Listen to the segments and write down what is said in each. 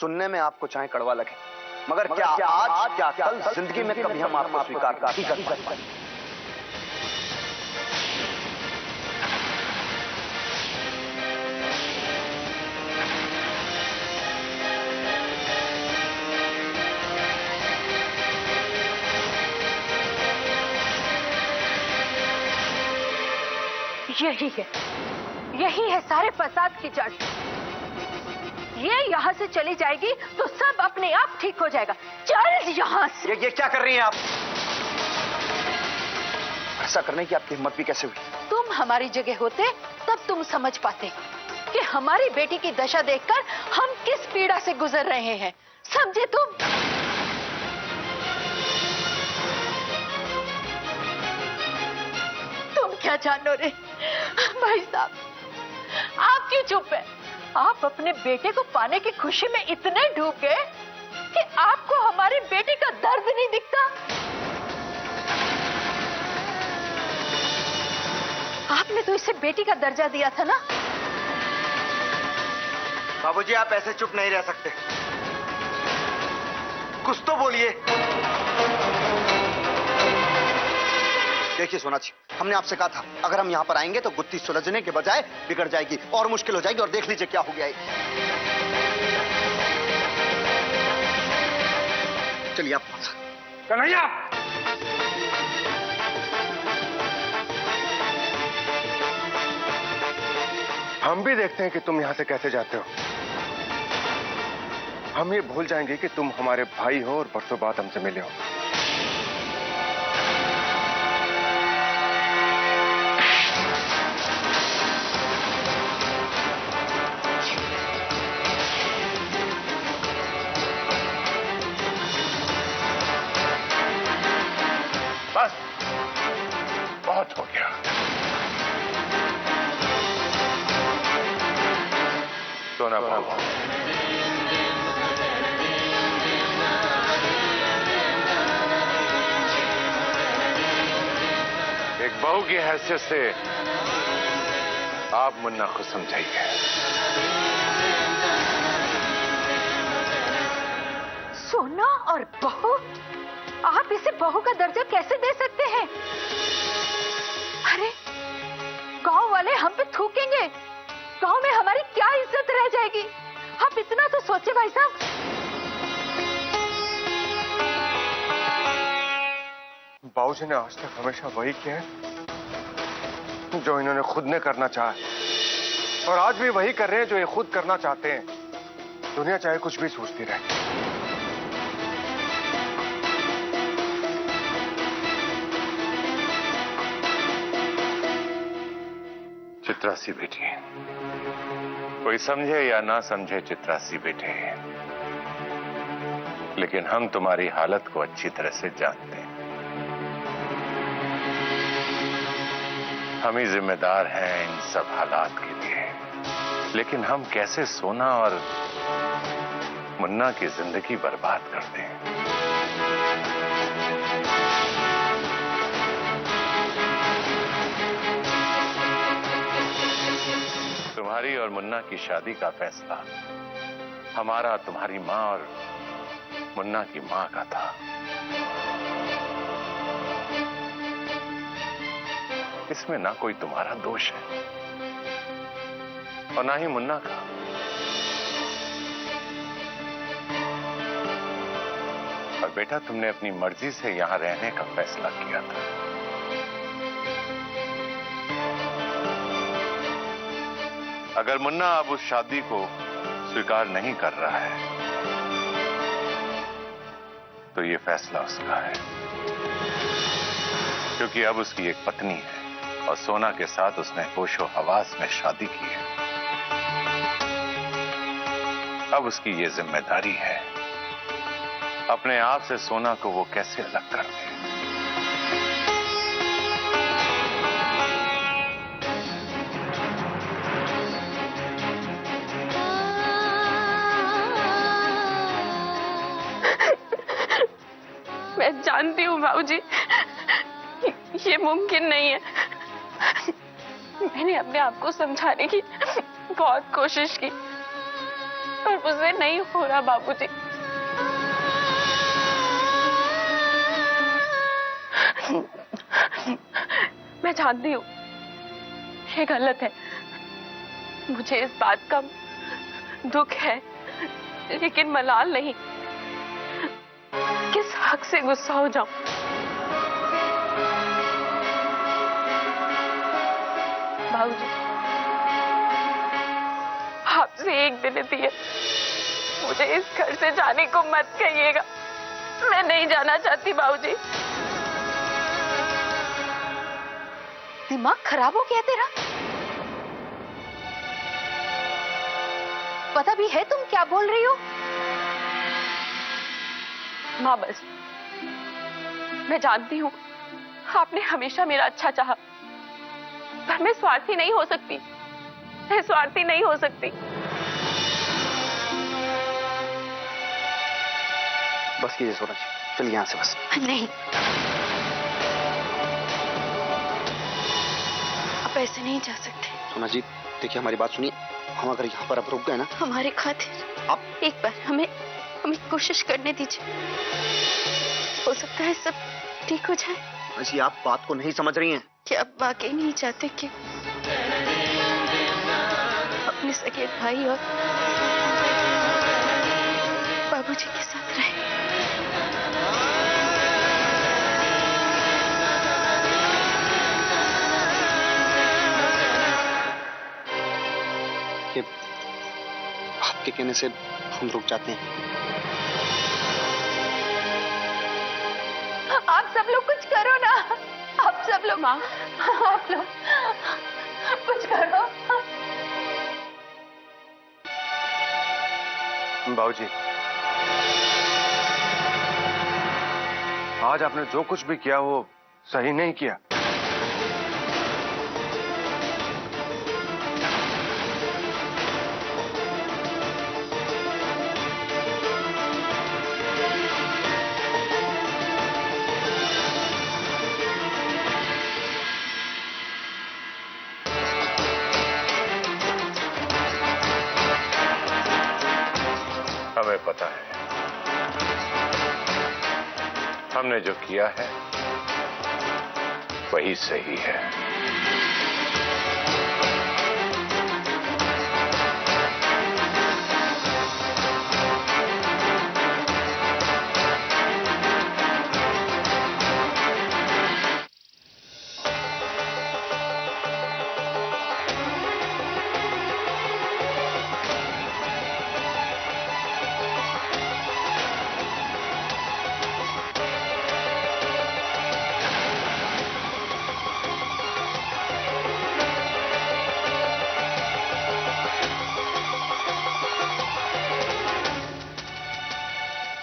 सुनने में आपको चाहे कड़वा लगे, मगर क्या आज क्या कल जिंदगी में कभी हम आपको स्वीकार नहीं कर पाएंगे। यही है सारे फसाद की जड़। ये यहाँ से चली जाएगी तो सब अपने आप ठीक हो जाएगा। चल यहाँ से। ये क्या कर रही हैं आप? ऐसा करने की आपकी हिम्मत भी कैसे हुई? तुम हमारी जगह होते तब तुम समझ पाते कि हमारी बेटी की दशा देखकर हम किस पीड़ा से गुजर रहे हैं। समझे तुम? तुम क्या जानो रे भाई साहब, आप क्यों चुप है? आप अपने बेटे को पाने की खुशी में इतने डूब गए कि आपको हमारी बेटी का दर्द नहीं दिखता। आपने तो इसे बेटी का दर्जा दिया था ना। बाबूजी, आप ऐसे चुप नहीं रह सकते, कुछ तो बोलिए। देखिए सोनाक्षी, हमने आपसे कहा था अगर हम यहाँ पर आएंगे तो गुत्थी सुलझने के बजाय बिगड़ जाएगी और मुश्किल हो जाएगी, और देख लीजिए क्या हो गया है। चलिए आप। कन्हैया, हम भी देखते हैं कि तुम यहां से कैसे जाते हो। हम ये भूल जाएंगे कि तुम हमारे भाई हो और बरसों बाद हमसे मिले हो। बस बहुत हो गया। सोना बाबू, एक बहू की हैसियत से आप मुन्ना को समझाइए। सोना और बहू? आप इसे बहू का दर्जा कैसे दे सकते हैं? अरे गांव वाले हम पे थूकेंगे, गांव में हमारी क्या इज्जत रह जाएगी? आप इतना तो सोचे भाई साहब। बाबूजी ने आज तक हमेशा वही किया है जो इन्होंने खुद ने करना चाहा, और आज भी वही कर रहे हैं जो ये खुद करना चाहते हैं। दुनिया चाहे कुछ भी सोचती रहे। चित्रासी बेटी, कोई समझे या ना समझे चित्रासी बेटे, लेकिन हम तुम्हारी हालत को अच्छी तरह से जानते हैं। हम ही जिम्मेदार हैं इन सब हालात के लिए, लेकिन हम कैसे सोना और मुन्ना की जिंदगी बर्बाद कर दें। तुम्हारी और मुन्ना की शादी का फैसला हमारा तुम्हारी मां और मुन्ना की मां का था। इसमें ना कोई तुम्हारा दोष है और ना ही मुन्ना का। और बेटा, तुमने अपनी मर्जी से यहां रहने का फैसला किया था। अगर मुन्ना अब उस शादी को स्वीकार नहीं कर रहा है तो ये फैसला उसका है, क्योंकि अब उसकी एक पत्नी है और सोना के साथ उसने होशो हवास में शादी की है। अब उसकी ये जिम्मेदारी है अपने आप से सोना को वो कैसे अलग कर दे। मैं जानती हूँ बाबूजी, ये मुमकिन नहीं है। मैंने अपने आप को समझाने की बहुत कोशिश की, मुझसे नहीं हो रहा बाबूजी। मैं जानती हूँ ये गलत है, मुझे इस बात का दुख है, लेकिन मलाल नहीं। किस हक से गुस्सा हो जाऊं? बाबूजी, आपसे एक विनती है, मुझे इस घर से जाने को मत कहिएगा। मैं नहीं जाना चाहती बाबूजी। दिमाग खराब हो गया तेरा? पता भी है तुम क्या बोल रही हो? माँ बस, मैं जानती हूँ आपने हमेशा मेरा अच्छा चाहा, पर मैं स्वार्थी नहीं हो सकती। मैं स्वार्थी नहीं हो सकती। बस कीजिए सोना जी, चलिए यहाँ से बस। नहीं, आप ऐसे नहीं जा सकते। सोना जी देखिए, हमारी बात सुनिए। हम अगर यहाँ पर अब रुक गए ना, हमारे खातिर आप एक बार हमें कोशिश करने दीजिए। हो सकता है सब ठीक हो जाए। जी आप बात को नहीं समझ रही हैं। क्या आप वाकई नहीं चाहते कि अपने सगे भाई और बाबूजी के साथ रहें? कि आपके कहने से हम रुक जाते हैं। आप सब लोग कुछ करो ना। आप सब लोग, माँ, आप लोग कुछ करो। बाबूजी, आज आपने जो कुछ भी किया वो सही नहीं किया। हमें पता है हमने जो किया है वही सही है।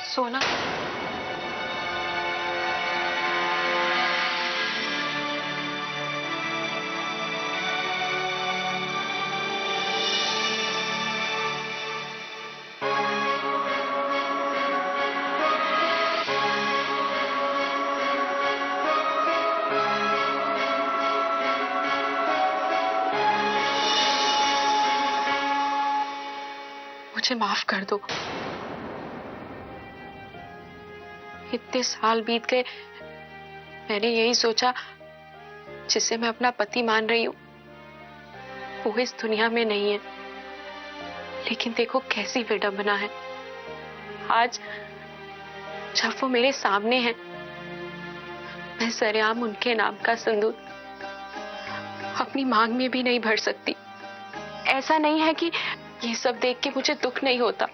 सोना, मुझे माफ कर दो। इतने साल बीत गए, मैंने यही सोचा जिसे मैं अपना पति मान रही हूं वो इस दुनिया में नहीं है। लेकिन देखो कैसी विडंबना है, आज जब वो मेरे सामने है, मैं सरेआम उनके नाम का सिंदूर अपनी मांग में भी नहीं भर सकती। ऐसा नहीं है कि ये सब देख के मुझे दुख नहीं होता,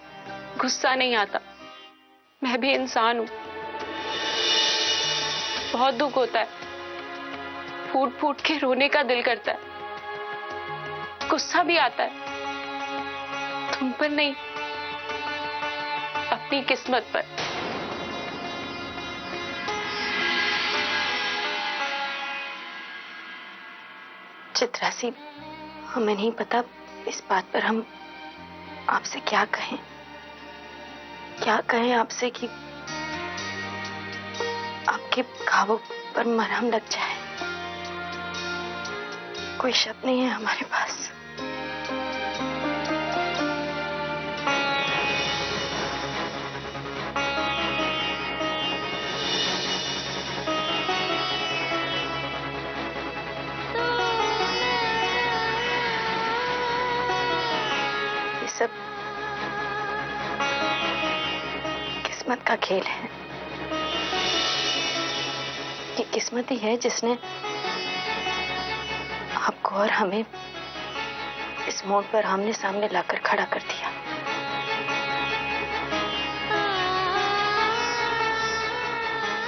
गुस्सा नहीं आता। मैं भी इंसान हूं, बहुत दुख होता है, फूट फूट के रोने का दिल करता है, गुस्सा भी आता है, तुम पर नहीं, अपनी किस्मत पर। चित्रासी, हमें नहीं पता इस बात पर हम आपसे क्या कहें आपसे कि आपके घावों पर मरहम लग जाए। कोई शब्द नहीं है हमारे पास। किस्मत का खेल है। ये किस्मत ही है जिसने आपको और हमें इस मोड़ पर आमने सामने लाकर खड़ा कर दिया।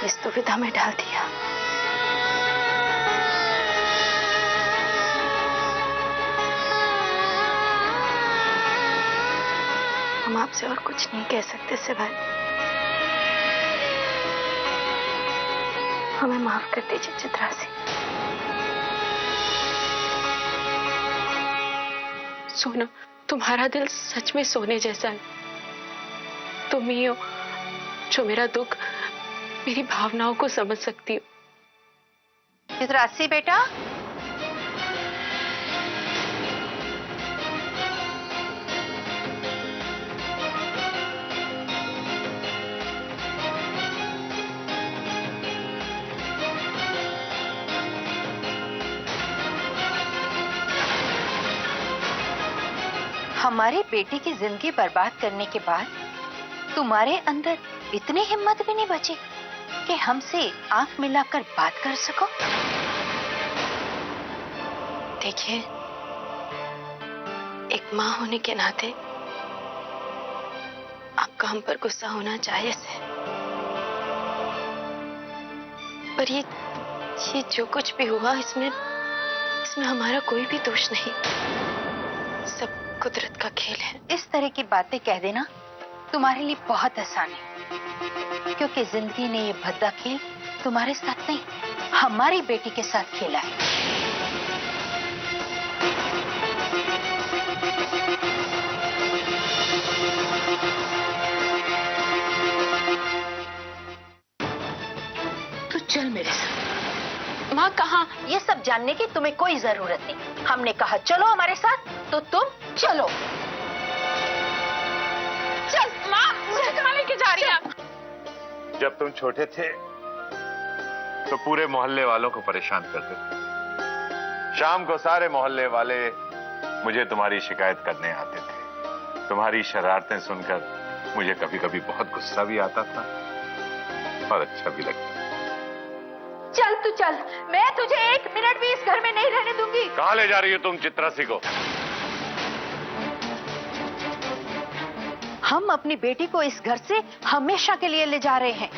इस दुविधा में डाल दिया। हम आपसे और कुछ नहीं कह सकते सिवाय हमें माफ कर दीजिए चित्रा से। सोना, तुम्हारा दिल सच में सोने जैसा है। तुम ही हो जो मेरा दुख, मेरी भावनाओं को समझ सकती हो। चित्रासी बेटा, हमारी बेटी की जिंदगी बर्बाद करने के बाद तुम्हारे अंदर इतनी हिम्मत भी नहीं बची कि हमसे आंख मिलाकर बात कर सको। देखिए, एक माँ होने के नाते आपका हम पर गुस्सा होना जायज है, पर ये जो कुछ भी हुआ इसमें हमारा कोई भी दोष नहीं। सब कुदरत का खेल है। इस तरह की बातें कह देना तुम्हारे लिए बहुत आसान है, क्योंकि जिंदगी ने ये भद्दा खेल तुम्हारे साथ नहीं, हमारी बेटी के साथ खेला है। तू चल मेरे साथ। माँ कहाँ? ये सब जानने की तुम्हें कोई जरूरत नहीं। हमने कहा चलो हमारे साथ, तो तुम चलो। चल माँ, मुझे कहाँ लेके जा रही है? जब तुम छोटे थे तो पूरे मोहल्ले वालों को परेशान करते थे। शाम को सारे मोहल्ले वाले मुझे तुम्हारी शिकायत करने आते थे। तुम्हारी शरारतें सुनकर मुझे कभी कभी बहुत गुस्सा भी आता था और अच्छा भी लगता। चल तू चल, मैं तुझे एक मिनट भी इस घर में नहीं रहने दूंगी। कहाँ ले जा रही हो तुम चित्रासी को? हम अपनी बेटी को इस घर से हमेशा के लिए ले जा रहे हैं।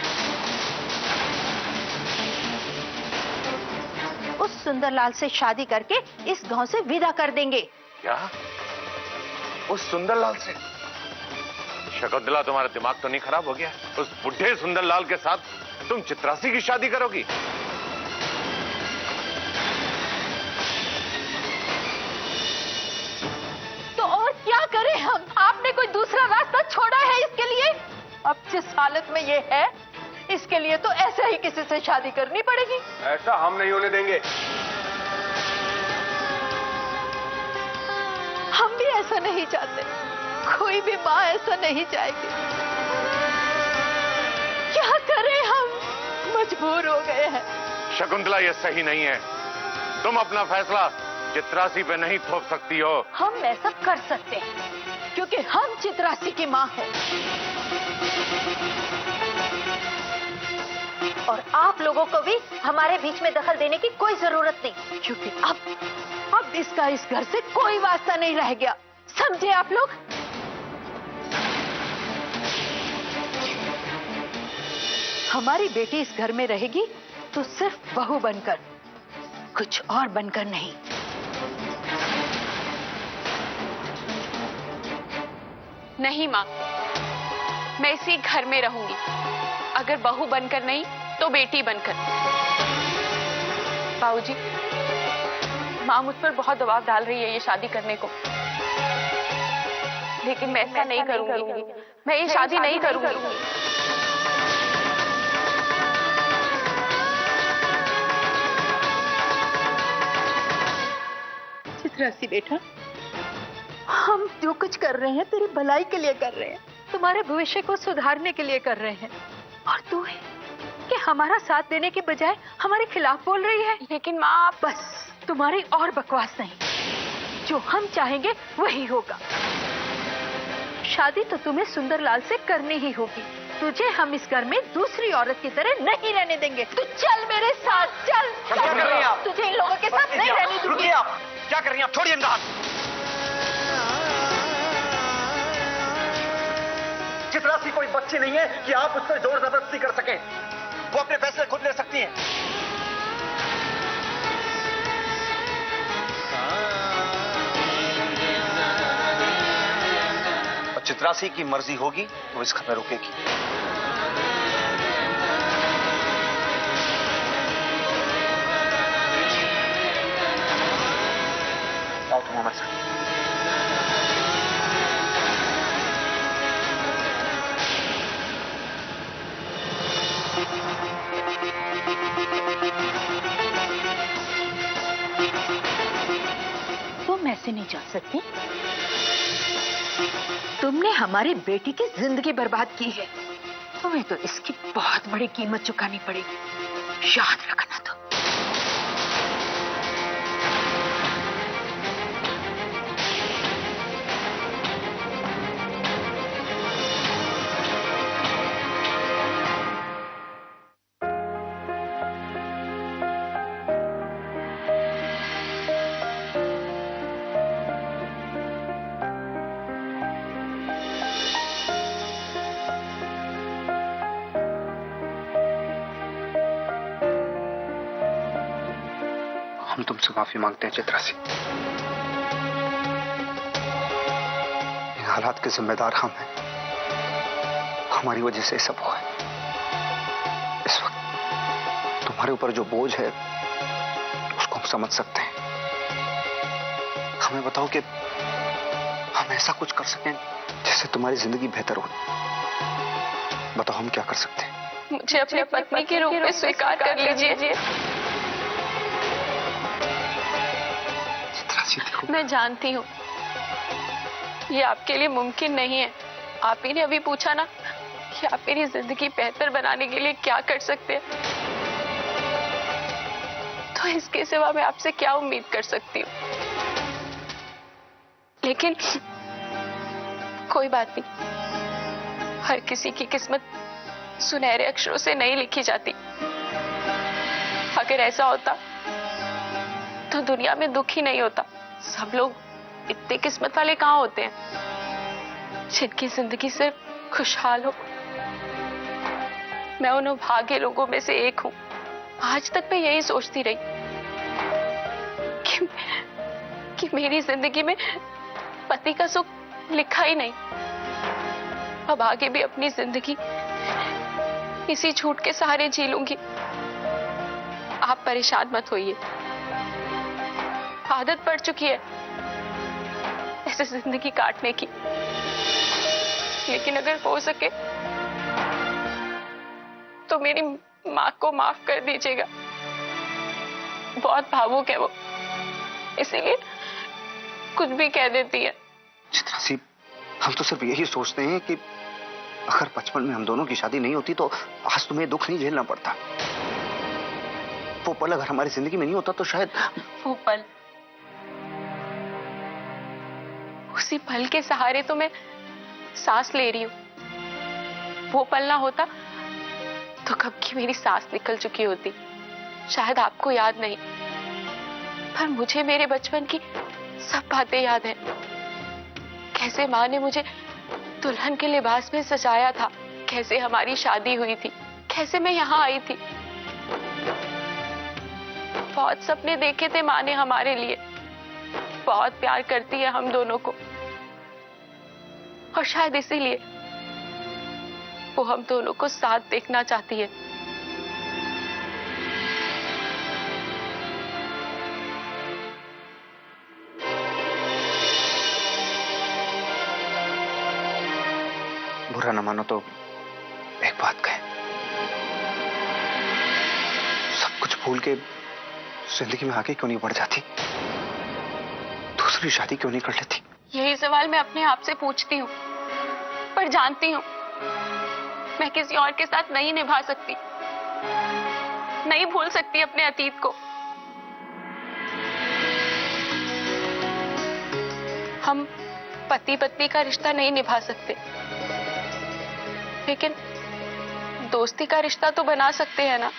उस सुंदरलाल से शादी करके इस गांव से विदा कर देंगे। क्या? उस सुंदरलाल से? शकुंतला, तुम्हारा दिमाग तो नहीं खराब हो गया? उस बुढ़े सुंदरलाल के साथ तुम चित्रासी की शादी करोगी? तो और क्या करें हम? आपने कोई दूसरा रास्ता छोड़ा है इसके लिए? अब जिस हालत में ये है, इसके लिए तो ऐसे ही किसी से शादी करनी पड़ेगी। ऐसा हम नहीं होने देंगे। हम भी ऐसा नहीं चाहते, कोई भी माँ ऐसा नहीं चाहेगी। क्या करें हम? मजबूर हो गए हैं। शकुंतला, ये सही नहीं है। तुम अपना फैसला चित्रासी पे नहीं थोप सकती हो। हम ऐसा कर सकते हैं क्योंकि हम चित्रासी की माँ हैं। और आप लोगों को भी हमारे बीच में दखल देने की कोई जरूरत नहीं, क्योंकि अब इसका इस घर से कोई वास्ता नहीं रह गया। समझे आप लोग? हमारी बेटी इस घर में रहेगी तो सिर्फ बहू बनकर, कुछ और बनकर नहीं। नहीं माँ, मैं इसी घर में रहूंगी। अगर बहू बनकर नहीं तो बेटी बनकर। बाबूजी, माँ मुझ पर बहुत दबाव डाल रही है ये शादी करने को, लेकिन मैं ऐसा नहीं करूंगी। मैं ये शादी नहीं करूंगी। चित्रासी बेटा, हम जो कुछ कर रहे हैं तेरी भलाई के लिए कर रहे हैं, तुम्हारे भविष्य को सुधारने के लिए कर रहे हैं। और तू है कि हमारा साथ देने के बजाय हमारे खिलाफ बोल रही है। लेकिन माँ, बस तुम्हारी और बकवास नहीं। जो हम चाहेंगे वही होगा। शादी तो तुम्हें सुंदरलाल से करनी ही होगी, तुझे हम इस घर में दूसरी औरत की तरह नहीं रहने देंगे। तू चल मेरे साथ, चल। क्या कर रही हैं आप? तुझे इन लोगों के साथ नहीं रहने दूंगी। रुकिए आप, क्या कर रही हैं आप? छोड़िए इनका हाथ। चित्रा सी कोई बच्ची नहीं है कि आप उस पर जोर जबरदस्ती कर सकें। वो अपने फैसले खुद ले सकती हैं। और चित्रासी की मर्जी होगी वो इस घर में रुकेगी। आओ तुम हमारे साथ। तुम ऐसे नहीं जा सकती। तुमने हमारी बेटी की जिंदगी बर्बाद की है। तुम्हें तो इसकी बहुत बड़ी कीमत चुकानी पड़ेगी, याद रखना। तो हम तुमसे माफी मांगते हैं चित्रा सी। इन हालात के जिम्मेदार हम हैं। हमारी वजह से सब हुआ है। इस वक्त तुम्हारे ऊपर जो बोझ है उसको हम समझ सकते हैं। हमें बताओ कि हम ऐसा कुछ कर सकें जिससे तुम्हारी जिंदगी बेहतर हो। बताओ हम क्या कर सकते हैं? मुझे अपनी पत्नी के रूप में स्वीकार कर लीजिए। मैं जानती हूँ ये आपके लिए मुमकिन नहीं है। आप ही ने अभी पूछा ना कि आप मेरी जिंदगी बेहतर बनाने के लिए क्या कर सकते हैं, तो इसके सिवा मैं आपसे क्या उम्मीद कर सकती हूँ। लेकिन कोई बात नहीं, हर किसी की किस्मत सुनहरे अक्षरों से नहीं लिखी जाती। अगर ऐसा होता तो दुनिया में दुख ही नहीं होता। सब लोग इतने किस्मत वाले कहाँ होते हैं जिनकी जिंदगी सिर्फ खुशहाल हो। मैं उन भाग्य लोगों में से एक हूं। आज तक मैं यही सोचती रही कि मेरी जिंदगी में पति का सुख लिखा ही नहीं। अब आगे भी अपनी जिंदगी इसी झूठ के सहारे जी लूंगी। आप परेशान मत होइए, आदत पड़ चुकी है ऐसे जिंदगी काटने की। लेकिन अगर हो सके तो मेरी माँ को माफ कर दीजिएगा। बहुत भावुक है वो, इसीलिए कुछ भी कह देती है। चित्रा सी, हम तो सिर्फ यही सोचते हैं कि अगर बचपन में हम दोनों की शादी नहीं होती तो आज तुम्हें दुख नहीं झेलना पड़ता। वो पल अगर हमारी जिंदगी में नहीं होता तो शायद वो पल, उसी पल के सहारे तो मैं सांस ले रही हूं। वो पल ना होता तो कब की मेरी सांस निकल चुकी होती। शायद आपको याद नहीं, पर मुझे मेरे बचपन की सब बातें याद हैं। कैसे माँ ने मुझे दुल्हन के लिबास में सजाया था, कैसे हमारी शादी हुई थी, कैसे मैं यहाँ आई थी। बहुत सपने देखे थे माँ ने हमारे लिए। बहुत प्यार करती है हम दोनों को, और शायद इसीलिए वो हम दोनों को साथ देखना चाहती है। बुरा न मानो तो एक बात कहे, सब कुछ भूल के जिंदगी में आगे क्यों नहीं बढ़ जाती? दूसरी शादी क्यों नहीं कर लेती? यही सवाल मैं अपने आप से पूछती हूँ, पर जानती हूँ मैं किसी और के साथ नहीं निभा सकती, नहीं भूल सकती अपने अतीत को। हम पति पत्नी का रिश्ता नहीं निभा सकते, लेकिन दोस्ती का रिश्ता तो बना सकते हैं ना।